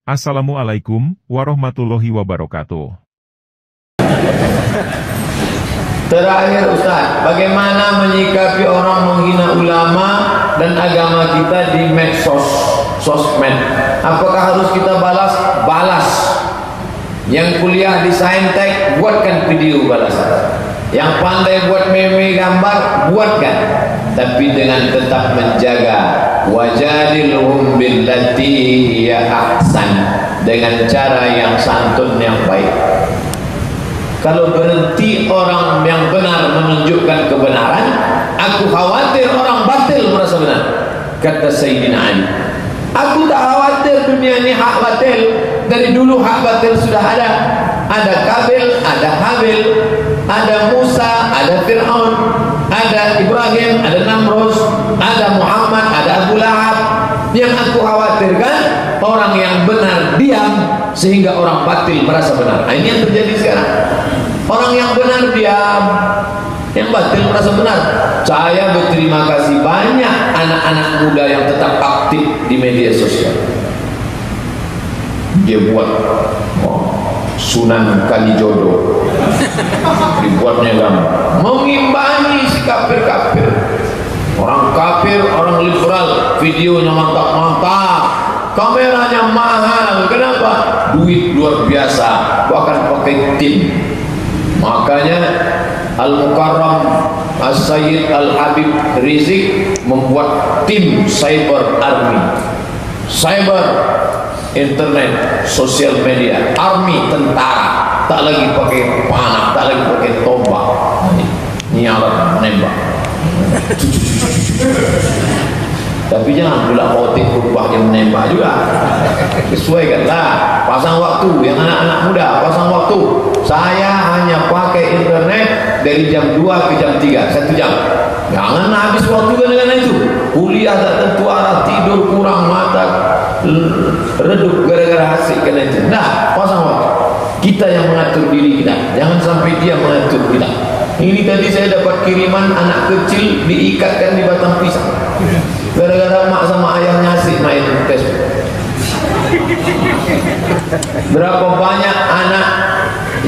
Assalamualaikum warahmatullahi wabarakatuh. Terakhir Ustaz, bagaimana menyikapi orang menghina ulama dan agama kita di medsos, sosmed? Apakah harus kita balas? Balas. Yang kuliah di Saintek, buatkan video balasan. Yang pandai buat meme gambar, buatkan. Tapi dengan tetap menjaga wajadilhum billati hiya ahsan, dengan cara yang santun, yang baik. Kalau berhenti orang yang benar menunjukkan kebenaran, aku khawatir orang batil merasa benar. Kata Sayyidina Ali, aku tak khawatir dunia ini hak batil. Dari dulu hak batil sudah ada. Ada Kabil, ada Habil, ada Musa, ada Fir'aun, ada Ibrahim, ada Namrus, ada Muhammad, ada Abu Lahab. Yang aku khawatirkan orang yang benar diam sehingga orang batil merasa benar. Ini yang terjadi sekarang. Orang yang benar diam, yang batil merasa benar. Saya berterima kasih banyak anak-anak muda yang tetap aktif di media sosial. Dia buat Sunan Kalijodo, dibuatnya gambar mengimbangi si kafir-kafir. Orang kafir, orang liberal, videonya mantap-mantap, kameranya mahal. Kenapa? Duit luar biasa, bahkan pakai tim. Makanya Al-Mukarram As-Sayyid Al-Habib Rizik membuat tim cyber army, cyber internet, sosial media, army, tentara. Tak lagi pakai panah, tak lagi pakai tombak. Ini alat menembak. Tapi jangan pula khotib khutbah yang menembak juga. Sesuaikanlah, pasang waktu. Yang anak-anak muda pasang waktu. Saya hanya pakai internet dari jam 2 ke jam 3, 1 jam. Jangan habis waktu dengan itu. Kuliah tak tentu arah, tidur kurang, mata redup gara-gara hasil kena itu. Nah, pasang waktu. Kita yang mengatur diri kita, jangan sampai dia mengatur kita. Ini tadi saya dapat kiriman anak kecil diikatkan di batang pisang. Gara-gara mak sama ayahnya asik main Facebook. Berapa banyak anak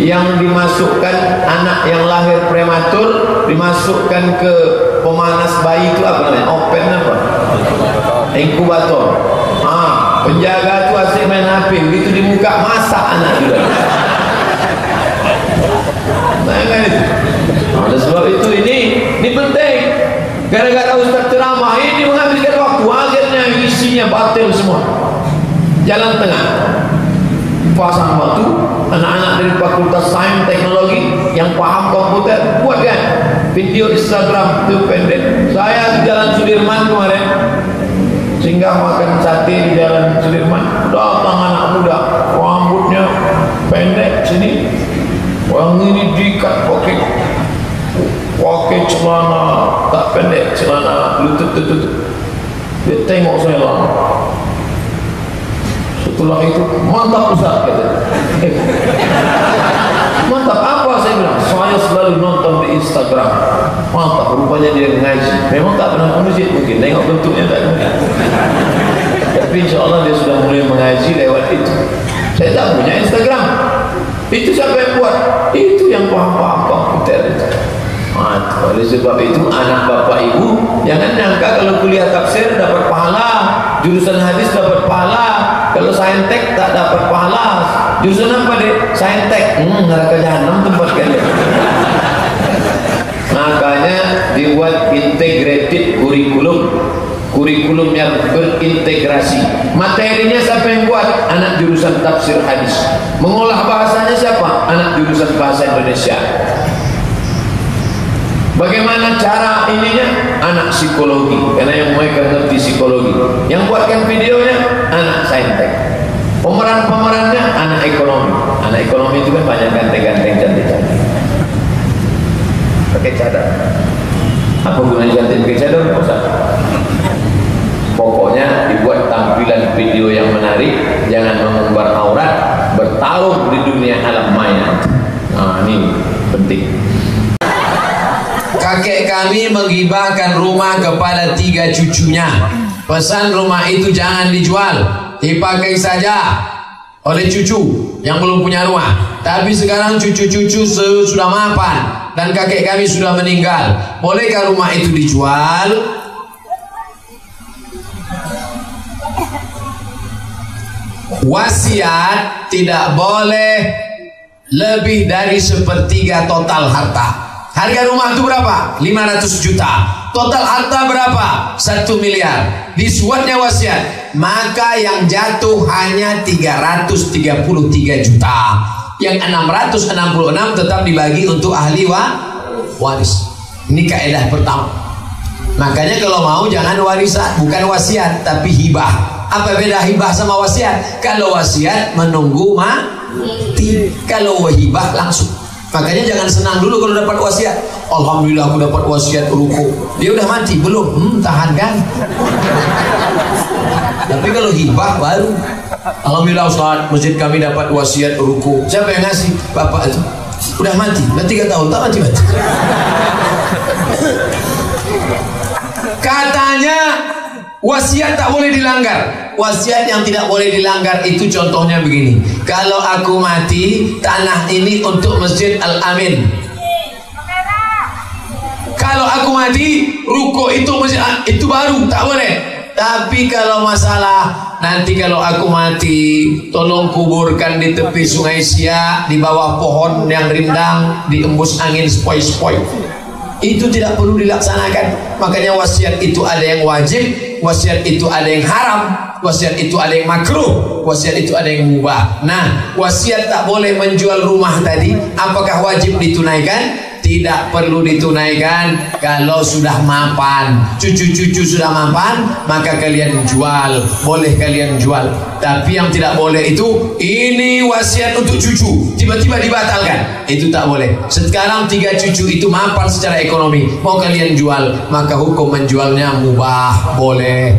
yang dimasukkan, anak yang lahir prematur dimasukkan ke pemanas bayi itu apa namanya? Open apa? Inkubator. Penjaga itu asik main HP, begitu dibuka masak anak juga. Nah, kan itu. Oleh sebab itu ini penting. Gara-gara Ustaz ceramah ini menghabiskan waktu, akhirnya isinya batil semua. Jalan tengah. Pasang waktu, anak-anak dari Fakultas Sains Teknologi yang paham komputer, buatkan video Instagram itu pendek. Saya di Jalan Sudirman kemarin, singgah makan sate di Jalan Sudirman, datang anak muda, rambutnya pendek sini, orang ini diikat pakai celana tak pendek, celana lutut. Dia tengok saya lama. Setelah itu, mantap Ustaz, kata. Mantap apa? Saya bilang, saya selalu nonton di Instagram. Mantap, rupanya dia ngaji. Memang tak pernah ke masjid mungkin, tengok bentuknya tak mungkin. Tapi insya Allah dia sudah mulai mengaji lewat itu. Saya tak punya Instagram. Itu siapa yang buat? Itu yang paham-paham komputer itu. Oleh sebab itu anak bapak ibu jangan nyangka kalau kuliah tafsir dapat pahala, jurusan hadis dapat pahala, kalau saintek tak dapat pahala. Jurusan apa deh? Saintek. Neraka jahanam tempat kalian. Makanya dibuat integrated kurikulum yang berintegrasi. Materinya siapa yang buat? Anak jurusan tafsir hadis. Mengolah bahasanya siapa? Anak jurusan bahasa Indonesia. Bagaimana cara ininya? Anak psikologi, karena yang mereka ngerti psikologi. Yang buatkan videonya anak saintek. Pemeran-pemerannya anak ekonomi. Anak ekonomi itu kan banyak ganteng-ganteng, cantik-cantik. Pakai cadar. Apa gunanya cantik pakai cadar? Pokoknya dibuat tampilan video yang menarik, jangan mengumbar aurat, bertarung di dunia alam maya. Nah, ini penting. Kakek kami menghibahkan rumah kepada 3 cucunya. Pesan rumah itu jangan dijual, dipakai saja. oleh cucu yang belum punya rumah. Tapi sekarang cucu-cucu sudah mapan dan kakek kami sudah meninggal. Bolehkah rumah itu dijual? Wasiat tidak boleh lebih dari sepertiga total harta. Harga rumah itu berapa? 500 juta. Total harta berapa? 1 miliar. Disuatnya wasiat, maka yang jatuh hanya 333 juta. Yang 666 tetap dibagi untuk ahli waris. Ini kaidah pertama. Makanya kalau mau jangan warisan, bukan wasiat tapi hibah. Apa beda hibah sama wasiat? Kalau wasiat menunggu mati, kalau hibah langsung. Makanya jangan senang dulu kalau dapat wasiat. Alhamdulillah aku dapat wasiat ruko. Dia udah mati belum? Tahan kan? Tapi kalau hibah baru. Alhamdulillah Ustaz, masjid kami dapat wasiat ruko. Siapa yang ngasih? Bapak itu. Udah mati. Udah 3 tahun tak mati. Katanya wasiat tak boleh dilanggar. Wasiat yang tidak boleh dilanggar itu contohnya begini. Kalau aku mati, tanah ini untuk Masjid Al-Amin. Kalau aku mati, ruko itu masjid itu baru, tak boleh. Tapi kalau masalah nanti kalau aku mati, tolong kuburkan di tepi Sungai Siak, di bawah pohon yang rindang, diembus angin sepoi-sepoi. Itu tidak perlu dilaksanakan. Makanya wasiat itu ada yang wajib, wasiat itu ada yang haram, wasiat itu ada yang makruh, wasiat itu ada yang mubah. Nah, wasiat tak boleh menjual rumah tadi, apakah wajib ditunaikan? Tidak perlu ditunaikan kalau sudah mapan. Cucu-cucu sudah mapan, maka kalian jual. Boleh kalian jual. Tapi yang tidak boleh itu, ini wasiat untuk cucu, tiba-tiba dibatalkan. Itu tak boleh. Sekarang 3 cucu itu mapan secara ekonomi, mau kalian jual, maka hukum menjualnya mubah, boleh.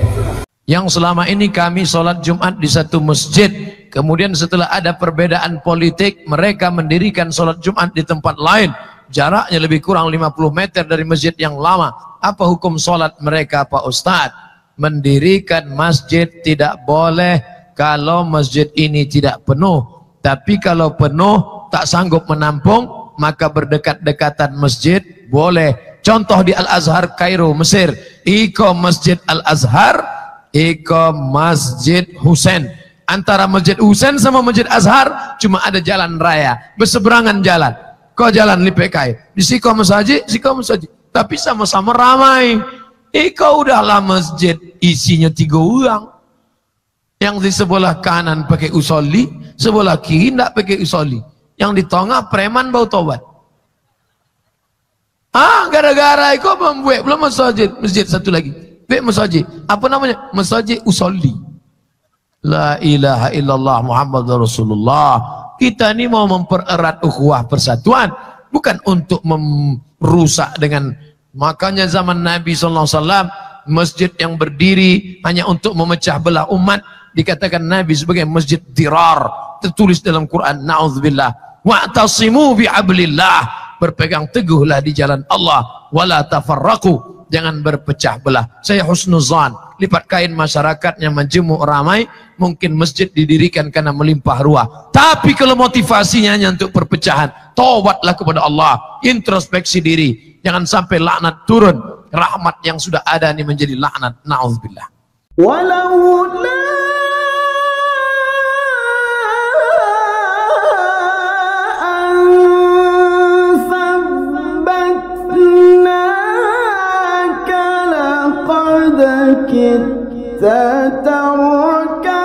Yang selama ini kami sholat Jumat di satu masjid, kemudian setelah ada perbedaan politik, mereka mendirikan sholat Jumat di tempat lain. Jaraknya lebih kurang 50 meter dari masjid yang lama. Apa hukum sholat mereka Pak Ustadz? Mendirikan masjid tidak boleh kalau masjid ini tidak penuh. Tapi kalau penuh tak sanggup menampung, maka berdekat-dekatan masjid boleh. Contoh di Al-Azhar Kairo, Mesir. Iko Masjid Al-Azhar, iko Masjid Husain. Antara Masjid Husain sama Masjid Azhar cuma ada jalan raya, berseberangan jalan. Kau jalan lipekai, di siko masjid, tapi sama-sama ramai. Kau udahlah masjid isinya 3 orang. Yang di sebelah kanan pakai usolli, sebelah kiri tidak pakai usolli. Yang di tengah preman bau tobat. Gara-gara kau membuat belum masjid satu lagi. Masjid, apa namanya? Masjid usolli. La ilaha illallah Muhammadur Rasulullah. Kita ini mau mempererat ukhuwah persatuan, bukan untuk merusak dengan. Makanya zaman Nabi SAW, masjid yang berdiri hanya untuk memecah belah umat, dikatakan Nabi sebagai masjid dirar. Tertulis dalam Quran, na'udzubillah, wa'tasimu bi'ablillah, berpegang teguhlah di jalan Allah, wala tafarraqu, jangan berpecah belah. Saya husnuzan, lipat kain masyarakatnya menjemuk ramai, mungkin masjid didirikan karena melimpah ruah. Tapi kalau motivasinya hanya untuk perpecahan, taubatlah kepada Allah, introspeksi diri, jangan sampai laknat turun, rahmat yang sudah ada ini menjadi laknat. Na'udzubillah. كدت تتركا